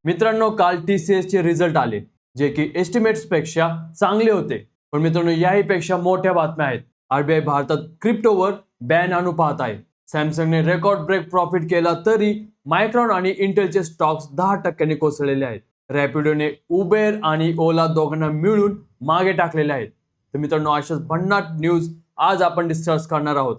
मित्रांनो, काल TCS चे रिझल्ट आले, जे की एस्टिमेट्स पेक्षा चांगले होते. पण मित्रांनो, याही पेक्षा मोठ्या बातम्या आहेत. RBI भारतात क्रिप्टोवर बॅन आणू पाहत आहे. सॅमसंगने रेकॉर्ड ब्रेक प्रॉफिट केला तरी मायक्रॉन आणि इंटेलचे स्टॉक्स 10% कोसळलेले आहेत. रॅपिडोने उबेर आणि ओला दोघांना मिळून मागे टाकलेले आहेत. तर मित्रांनो, अशाच भन्नाट न्यूज आज आपण डिस्कस करणार आहोत.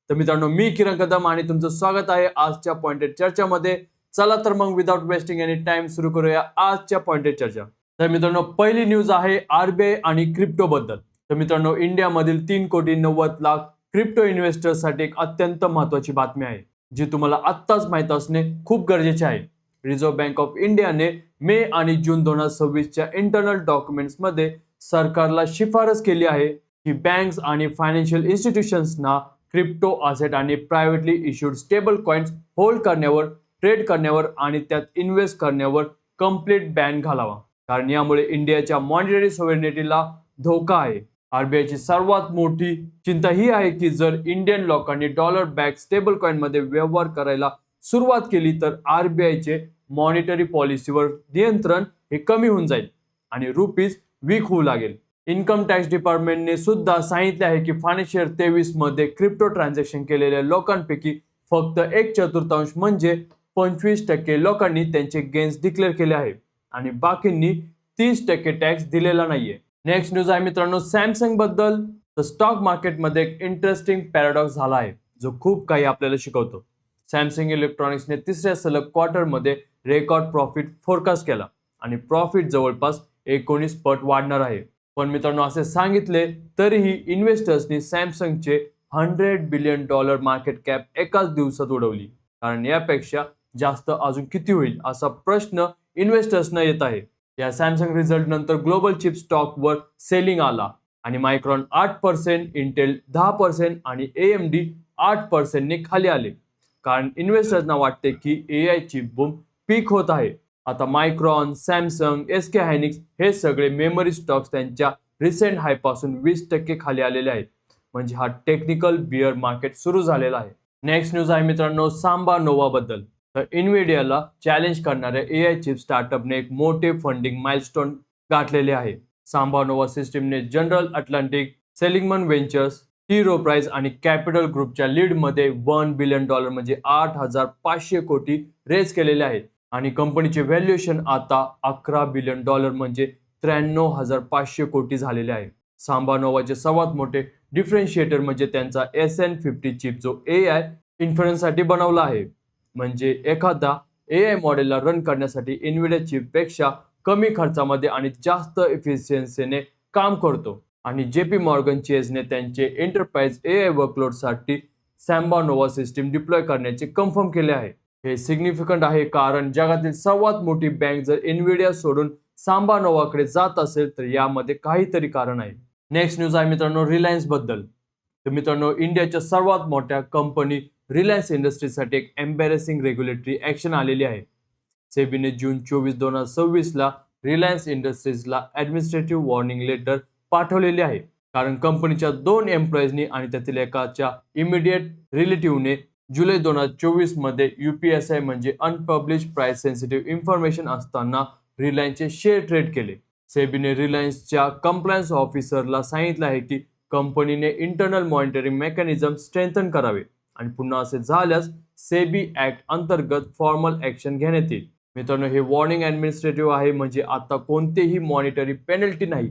तर मित्रांनो, मी किरण कदम आणि तुमचं स्वागत आहे आजच्या पॉइंटेड चर्चामध्ये. चला तर मग विदाउट वेस्टिंग एनी टाइम सुरू करूया आजच्या पॉइंटेड चर्चा. तर मित्रांनो, पहिली न्यूज आहे RBI आणि क्रिप्टो बद्दल. तर मित्रांनो, इंडियामधील 3,90,00,000 क्रिप्टो इन्व्हेस्टर्ससाठी एक अत्यंत महत्त्वाची बातमी आहे, जी तुम्हाला आत्ताच माहित असणे खूप गरजेचे आहे. रिझर्व्ह बँक ऑफ इंडियाने मे आणि जून 2026च्या इंटरनल डॉक्युमेंट्समध्ये सरकारला शिफारस केली आहे की बँक्स आणि फायनान्शियल इन्स्टिट्यूशन्सना क्रिप्टो असेट आणि privately issued stable coins hold करण्यावर, ट्रेड करण्यावर आणि त्यात इन्व्हेस्ट करण्यावर कम्प्लीट बॅन घालावा. कारण यामुळे इंडियाच्या मॉनिटरी सॉव्हरेनिटीला धोका आहे. RBIची सर्वात मोठी चिंता ही आहे की जर इंडियन लोकांनी डॉलर बॅक स्टेबल कॉइन मध्ये व्यवहार करायला सुरुवात केली तर RBIचे मॉनिटरी पॉलिसीवर नियंत्रण हे कमी होऊन जाईल आणि रुपीज वीक होऊ लागेल. इन्कम टॅक्स डिपार्टमेंटने सुद्धा सांगितले आहे की फायनान्शियल 23 मध्ये क्रिप्टो ट्रान्झॅक्शन केलेल्या लोकांपैकी फक्त 1/4 म्हणजे 25% लोकांनी त्यांचे गेन्स डिक्लेअर केले आहे आणि बाकींनी 30% टॅक्स दिलेला नाहीये. नेक्स्ट न्यूज आहे मित्रांनो सॅमसंग बद्दल. तर स्टॉक मार्केटमध्ये एक इंटरेस्टिंग पॅराडॉक्स झाला आहे, जो खूप काही आपल्याला शिकवतो. सॅमसंग इलेक्ट्रॉनिक्सने तिसऱ्या सलग क्वार्टरमध्ये रेकॉर्ड प्रॉफिट फोरकास्ट केला आणि प्रॉफिट जवळपास 19 पट वाढणार आहे. पण मित्रांनो, असे सांगितले तरीही इन्व्हेस्टर्सनी सॅमसंगचे $100 बिलियन मार्केट कॅप एकाच दिवसात उडवली. कारण यापेक्षा जास्त अजून किती होईल असा प्रश्न इन्व्हेस्टर्सना येत आहे. या सॅमसंग रिझल्ट नंतर ग्लोबल चिप स्टॉकवर सेलिंग आला आणि मायक्रॉन 8%, इंटेल 10% आणि AMD 8% ने खाली आले. कारण इन्व्हेस्टर्सना वाटते की AI चिप बूम पीक होत आहे. आता मायक्रॉन, सॅमसंग, SK हायनिक्स हे सगळे मेमरी स्टॉक्स त्यांच्या रिसेंट हाय पासून 20% खाली आलेले आहेत. म्हणजे हा टेक्निकल बिअर मार्केट सुरू झालेला आहे. नेक्स्ट न्यूज आहे मित्रांनो सांबा नोवा बद्दल. तर इन्व्हिडियाला चॅलेंज करणाऱ्या AI चिप स्टार्टअपने एक मोठे फंडिंग माइलस्टोन गाठलेले आहे. सांबा नोवा सिस्टीमने General Atlantic, Seligman Ventures, T Rowe Price आणि कॅपिटल ग्रुपच्या लीडमध्ये $1 बिलियन म्हणजे 8,500 कोटी रेज केलेले आहेत आणि कंपनीचे व्हॅल्युएशन आता $11 बिलियन म्हणजे 93,500 कोटी झालेले आहे. सांबा नोवाचे सर्वात मोठे डिफरन्शिएटर म्हणजे त्यांचा SN50 चिप, जो AI इन्फ्लुएन्ससाठी बनवला आहे. म्हणजे एखादा AI मॉडेलला रन करण्यासाठी इन्व्हिडिया चिपपेक्षा कमी खर्चामध्ये आणि जास्त एफिशियन्सीने काम करतो. आणि JP मॉर्गन चेजने त्यांचे एंटरप्राइज AI वर्कलोडसाठी सांबा नोवा सिस्टीम डिप्लॉय करण्याचे कन्फर्म केले आहे. हे सिग्निफिकंट आहे कारण जगातील सर्वात मोठी बँक जर इन्व्हिडिया सोडून सांबा नोवाकडे जात असेल तर यामध्ये काहीतरी कारण आहे. नेक्स्ट न्यूज आहे मित्रांनो रिलायन्स बद्दल. तर मित्रांनो, इंडियाच्या सर्वात मोठ्या कंपनी रिलायन्स इंडस्ट्रीजसाठी एक एम्बॅरेसिंग रेग्युलेटरी ऍक्शन आलेली आहे. सेबीने जून 24, 2026ला रिलायन्स इंडस्ट्रीजला ऍडमिनिस्ट्रेटिव्ह वॉर्निंग लेटर पाठवलेले आहे. कारण कंपनीच्या 2 एम्प्लॉईजनी आणि त्यातील एकाच्या इमिडिएट रिलेटिव्हने जुलै 2024 मध्ये UPSI म्हणजे अनपब्लिश प्राइस सेन्सिटिव्ह इन्फॉर्मेशन असताना रिलायन्सचे शेअर ट्रेड केले. सेबीने रिलायन्सच्या कंप्लायन्स ऑफिसरला सांगितलं आहे की कंपनीने इंटरनल मॉनिटरिंग मेकॅनिझम स्ट्रेंथन करावे आणि पुन्हा असे झाल्यास सेबी ऍक्ट अंतर्गत फॉर्मल ऍक्शन घेण्यात येईल. मित्रांनो, हे वॉर्निंग ऍडमिनिस्ट्रेटिव्ह आहे, म्हणजे आता कोणतेही मॉनिटरी पेनल्टी नाही.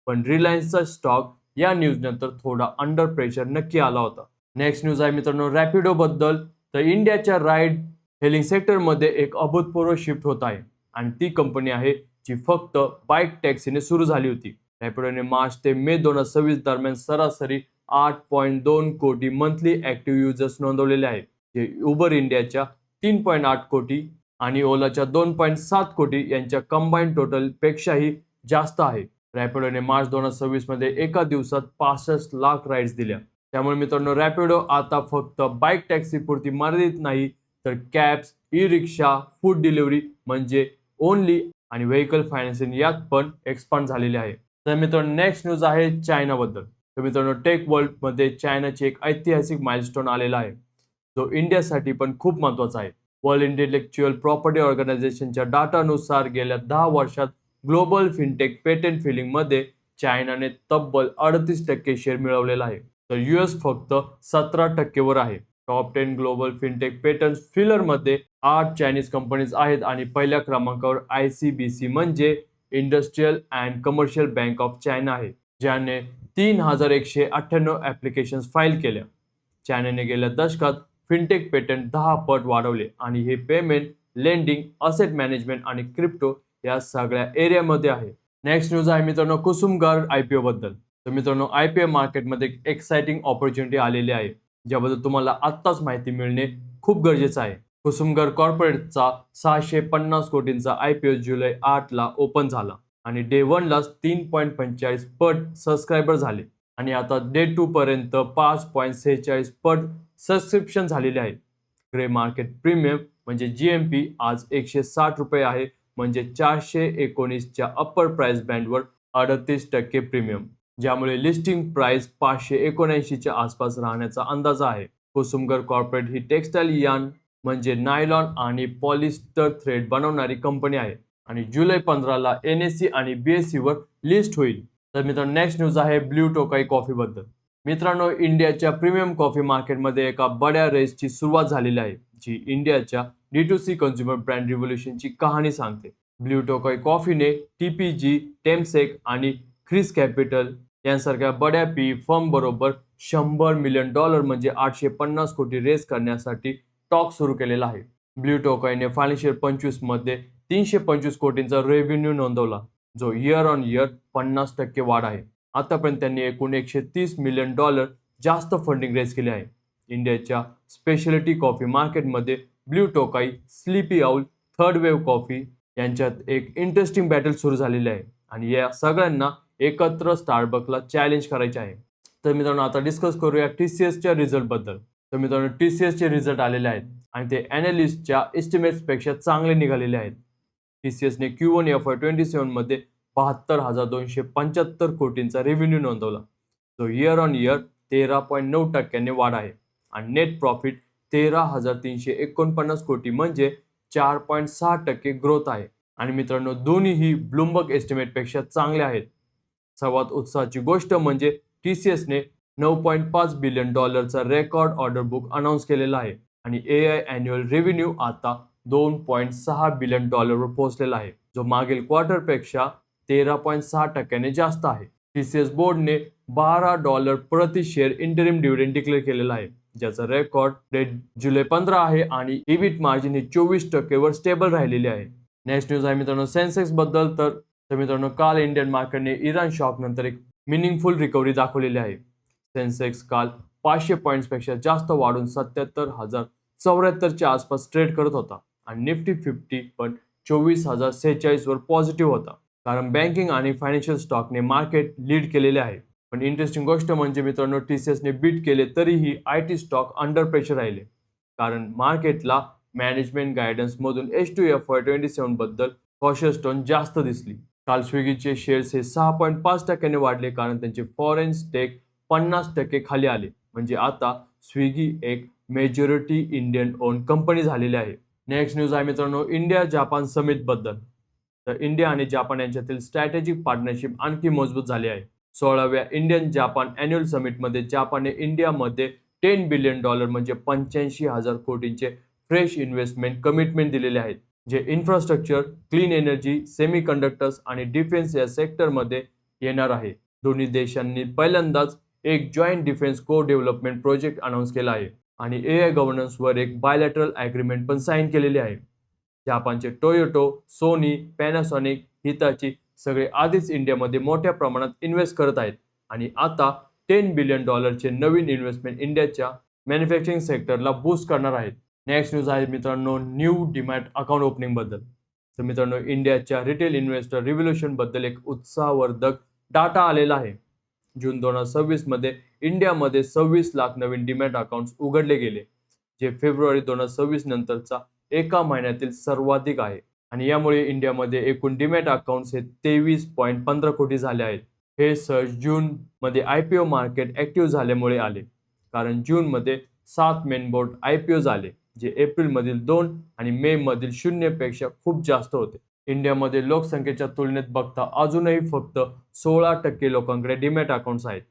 पण रिलायन्सचा स्टॉक या न्यूज नंतर थोडा अंडर प्रेशर नक्की आला होता. नेक्स्ट न्यूज आहे मित्रांनो रॅपिडो बद्दल. तर इंडियाच्या राईड हेलिंग सेक्टरमध्ये एक अभूतपूर्व शिफ्ट होत आहे आणि ती कंपनी आहे जी फक्त बाईक टॅक्सीने सुरू झाली होती. रॅपिडोने मार्च ते मे 2026 दरम्यान सरासरी 8.2 कोटी मंथली ऍक्टिव्ह युजर्स नोंदवलेले आहेत, जे उबर इंडियाच्या 3.8 कोटी आणि ओलाच्या 2.7 कोटी यांच्या कंबाईंड टोटल पेक्षाही जास्त आहे. रॅपिडोने मार्च 2026 मध्ये एका दिवसात 65 लाख राईड्स दिल्या. त्यामुळे मित्रांनो, रॅपिडो आता फक्त बाईक टॅक्सी पुरती मर्यादित नाही तर कॅब्स, ई रिक्षा, फूड डिलिव्हरी म्हणजे ओनली आणि व्हेकल फायनान्सिंग यात पण एक्सपांड झालेले आहे. तर मित्रांनो, नेक्स्ट न्यूज आहे चायनाबद्दल. तर मित्रांनो, टेक वर्ल्ड मध्ये चायनाचे एक ऐतिहासिक माइलस्टोन आलेला आहे, जो इंडियासाठी पण खूप महत्वाचा आहे. वर्ल्ड इंटेलेक्च्युअल प्रॉपर्टी ऑर्गनायझेशनच्या डाटानुसार गेल्या 10 वर्षात ग्लोबल फिनटेक पेटंट फिलिंगमध्ये चायनाने तब्बल 38% शेअर मिळवलेला आहे, तर US फक्त 17% वर आहे. टॉप 10 ग्लोबल फिनटेक पेटंट फिलरमध्ये 8 चायनीज कंपनीज आहेत आणि पहिल्या क्रमांकावर ICBC म्हणजे industrial and commercial bank of China आहे, ज्याने 3198 ॲप्लिकेशन्स फाईल केल्या. चायनाने गेल्या दशकात फिनटेक पेटंट 10 पट वाढवले आणि हे पेमेंट, लेंडिंग, असेट मॅनेजमेंट आणि क्रिप्टो या सगळ्या एरियामध्ये आहे. नेक्स्ट न्यूज आहे मित्रांनो कुसुमगार IPO बद्दल. तर मित्रांनो IPO मार्केटमध्ये एक एक्साइटिंग ऑपॉर्च्युनिटी आलेली आहे, ज्याबद्दल तुम्हाला आत्ताच माहिती मिळणे खूप गरजेचं आहे. कुसुमगार कॉर्पोरेटचा 650 कोटींचा IPO जुलै 8 ला ओपन झाला आणि डे 1 लाच 3.45 पट सबस्क्रायबर झाले आणि आता डे 2 पर्यंत 5.46 पट सबस्क्रिप्शन झालेले आहे. ग्रे मार्केट प्रीमियम म्हणजे GMP आज 160 रुपये आहे, म्हणजे 419 च्या अप्पर प्राइस बँडवर 38% प्रीमियम, ज्यामुळे लिस्टिंग प्राइस 579 च्या आसपास राहण्याचा अंदाज आहे. कुसुमगार कॉर्पोरेट ही टेक्सटाईल यार्न म्हणजे नायलॉन आणि पॉलिस्टर थ्रेड बनवणारी कंपनी आहे आणि जुलै 15 ला NSE आणि BSE वर लिस्ट होईल. तर मित्रांनो नेक्स्ट न्यूज आहे ब्ल्यू टोकाई कॉफी बद्दल. मित्रांनो इंडियाच्या प्रीमियम कॉफी मार्केटमध्ये एका बड्या रेसची सुरुवात झालेली आहे, जी इंडियाच्या D2C कन्झ्युमर ब्रँड रिव्होल्यूशनची कहाणी सांगते. ब्ल्यू टोकाई कॉफीने TPG, टेमसेक आणि ख्रिस कॅपिटल यांसारख्या बड्या PE फर्म बरोबर $100 मिलियन म्हणजे 850 कोटी रेस करण्यासाठी टॉक सुरू केलेला आहे. ब्ल्यू टोकाईने फायनान्शियल 25 मध्ये 325 कोटींचा रेव्हेन्यू नोंदवला, जो इयर ऑन इयर 50% वाढ आहे. आतापर्यंत त्यांनी एकूण $130 मिलियन जास्त फंडिंग रेज केले आहे. इंडियाच्या स्पेशलिटी कॉफी मार्केटमध्ये blue Tokai, sleepy owl, third wave coffee यांच्यात एक इंटरेस्टिंग बॅटल सुरू झालेली आहे आणि या सगळ्यांना एकत्र स्टारबक्सला चॅलेंज करायचे आहे. तर मित्रांनो आता डिस्कस करूया TCSच्या रिझल्ट बद्दल. तर मित्रांनो TCSचे रिझल्ट आलेले आहेत आणि ते ॲनालिस्टच्या एस्टिमेट्सपेक्षा चांगले निघालेले आहेत. TCSने Q1 FY27 मध्ये 72,275 कोटींचा रेव्हेन्यू नोंदवला, जो इयर ऑन इयर 13.9% वाढ आहे आणि नेट प्रॉफिट 13,349 कोटी म्हणजे 4.6% ग्रोथ आहे. आणि मित्रांनो दोन्हीही ब्लूमबर्ग एस्टिमेटपेक्षा चांगले आहेत. सर्वात उत्साहाची गोष्ट म्हणजे TCSने $9.5 बिलियन चा रेकॉर्ड ऑर्डर बुक अनाऊन्स केलेला आहे आणि AI अॅन्युअल रेव्हेन्यू आता $2.6 बिलियन वर पोहोचलेला आहे, जो मागील क्वार्टरपेक्षा 13.6% जास्त आहे. TCS बोर्डने $12 प्रति शेअर इंटरिम डिव्हिडंड डिक्लेअर केलेला आहे, ज्याचा रेकॉर्ड डेट जुलै 15 आहे आणि EBIT मार्जिन ही 24% वर स्टेबल राहिलेली आहे. नेक्स्ट न्यूज आहे मित्रांनो सेन्सेक्स बद्दल. तर मित्रांनो काल इंडियन मार्केटने इराण शॉक नंतर एक मिनिंगफुल रिकव्हरी दाखवलेली आहे. सेन्सेक्स काल 500 पॉईंट्सपेक्षा जास्त वाढून 77,074 च्या आसपास ट्रेड करत होता आणि निफ्टी 50 पण 24,046 वर पॉझिटिव्ह होता, कारण बँकिंग आणि फायनान्शियल स्टॉकने मार्केट लीड केलेले आहे. पण इंटरेस्टिंग गोष्ट म्हणजे मित्रांनो TCSने बीट केले तरीही IT स्टॉक अंडर प्रेशर राहिले, कारण मार्केटला मॅनेजमेंट गायडन्स मधून H2 FY27 बद्दल कॉशियस टोन जास्त दिसली. काल स्विगीचे शेअर्स हे 6.5% वाढले, कारण त्यांचे फॉरेन स्टेक 50% खाली आले, म्हणजे आता स्विगी एक मेजॉरिटी इंडियन ओन कंपनी झालेली आहे. नेक्स्ट न्यूज आहे मित्रांनो इंडिया जापान समिट बद्दल. तर इंडिया आणि जापान यांच्यातील स्ट्रॅटेजिक पार्टनरशिप आणखी मजबूत झाली आहे. 16व्या इंडियन जापान अॅन्युअल समिटमध्ये जापानने इंडियामध्ये $10 बिलियन म्हणजे 85,000 कोटींचे फ्रेश इन्व्हेस्टमेंट कमिटमेंट दिलेले आहेत, जे infrastructure, clean energy, semi conductors आणि डिफेन्स या सेक्टरमध्ये येणार आहे. दोन्ही देशांनी पहिल्यांदाच एक जॉईंट डिफेन्स को डेव्हलपमेंट प्रोजेक्ट अनाऊन्स केला आहे आणि AI गव्हर्नन्सवर एक बायलॅटरल ॲग्रीमेंट पण साईन केलेली आहे. जापानचे टोयोटो, सोनी, पॅनासॉनिक, हिताची सगळे आधीच इंडियामध्ये मोठ्या प्रमाणात इन्व्हेस्ट करत आहेत आणि आता $10 बिलियन चे नवीन इन्व्हेस्टमेंट इंडियाच्या मॅन्युफॅक्चरिंग सेक्टरला बूस्ट करणार आहेत. नेक्स्ट न्यूज आहे मित्रांनो न्यू डीमॅट अकाउंट ओपनिंग बद्दल. तर मित्रांनो इंडियाच्या रिटेल इन्व्हेस्टर रिव्होल्यूशन बद्दल एक उत्साहवर्धक डाटा आलेला आहे. जून 2026 मध्ये इंडियामध्ये 26 लाख नवीन डीमॅट अकाउंट्स उघडले गेले, जे फेब्रुवारी 2026 नंतरचा एका महिन्यातील सर्वाधिक आहे आणि यामुळे इंडियामध्ये एकूण डीमॅट अकाउंट्स हे 23.15 कोटी झाले आहेत. हे सर्ज जून मध्ये IPO मार्केट ऍक्टिव्ह झाल्यामुळे आले, कारण जून मध्ये 7 मेन बोर्ड IPO झाले, जे एप्रिलमधील 2 आणि मे मधील 0 पेक्षा खूप जास्त होते. इंडियामध्ये लोकसंख्येच्या तुलनेत बघता अजूनही फक्त 16% लोकांकडे डीमॅट अकाउंट्स आहेत.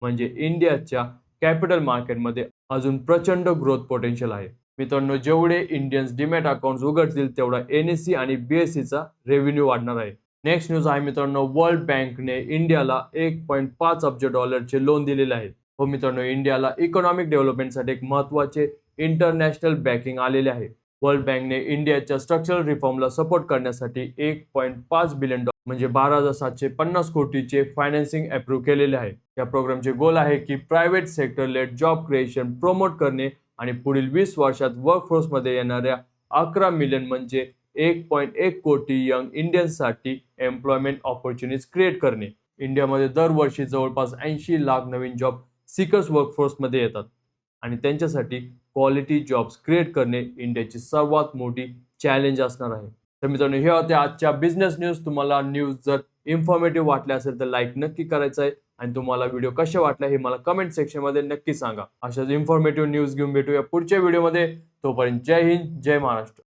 म्हणजे इंडियाच्या कॅपिटल मार्केटमध्ये अजून प्रचंड ग्रोथ पोटेन्शियल आहे. मित्रांनो, जेवढे इंडियन्स डीमॅट अकाउंट्स उघडतील तेवढा एनएससी आणि बीएससीचा रेव्हेन्यू वाढणार आहे. नेक्स्ट न्यूज आहे मित्रांनो, वर्ल्ड बँकने इंडियाला 1.5 अब्ज डॉलरचे लोन दिलेले आहे. हो मित्रांनो, इंडियाला इकॉनॉमिक डेव्हलपमेंटसाठी एक महत्त्वाचे इंटरनॅशनल बँकिंग आलेले आहे. वर्ल्ड बँकने इंडियाच्या स्ट्रक्चरल रिफॉर्मला सपोर्ट करण्यासाठी 1.5 बिलियन डॉलर म्हणजे 12,750 कोटीचे फायनान्सिंग अप्रूव्ह केलेले आहे. या प्रोग्रामचे गोल आहे की private sector led job creation promote करणे आणि पुढील 20 वर्षात वर्कफोर्समध्ये येणाऱ्या 11 मिलियन म्हणजे 1.1 कोटी यंग इंडियन्ससाठी एम्प्लॉयमेंट ऑपॉर्च्युनिटीज क्रिएट करणे. इंडियामध्ये दरवर्षी जवळपास 80 लाख नवीन जॉब सिकर्स वर्कफोर्समध्ये येतात आणि त्यांच्यासाठी क्वालिटी जॉब्स क्रिएट करणे इंडियाची सर्वात मोठी चॅलेंज असणार आहे. तर मित्रांनो, हे होते आजच्या बिझनेस न्यूज. तुम्हाला न्यूज जर इन्फॉर्मेटिव्ह वाटले असेल तर लाईक नक्की करायचं आहे आणि तुम्हाला व्हिडिओ कसे वाटले हे मला कमेंट सेक्शनमध्ये नक्की सांगा. अशाच इन्फॉर्मेटिव्ह न्यूज घेऊन भेटूया पुढच्या व्हिडिओमध्ये. तोपर्यंत जय हिंद, जय महाराष्ट्र.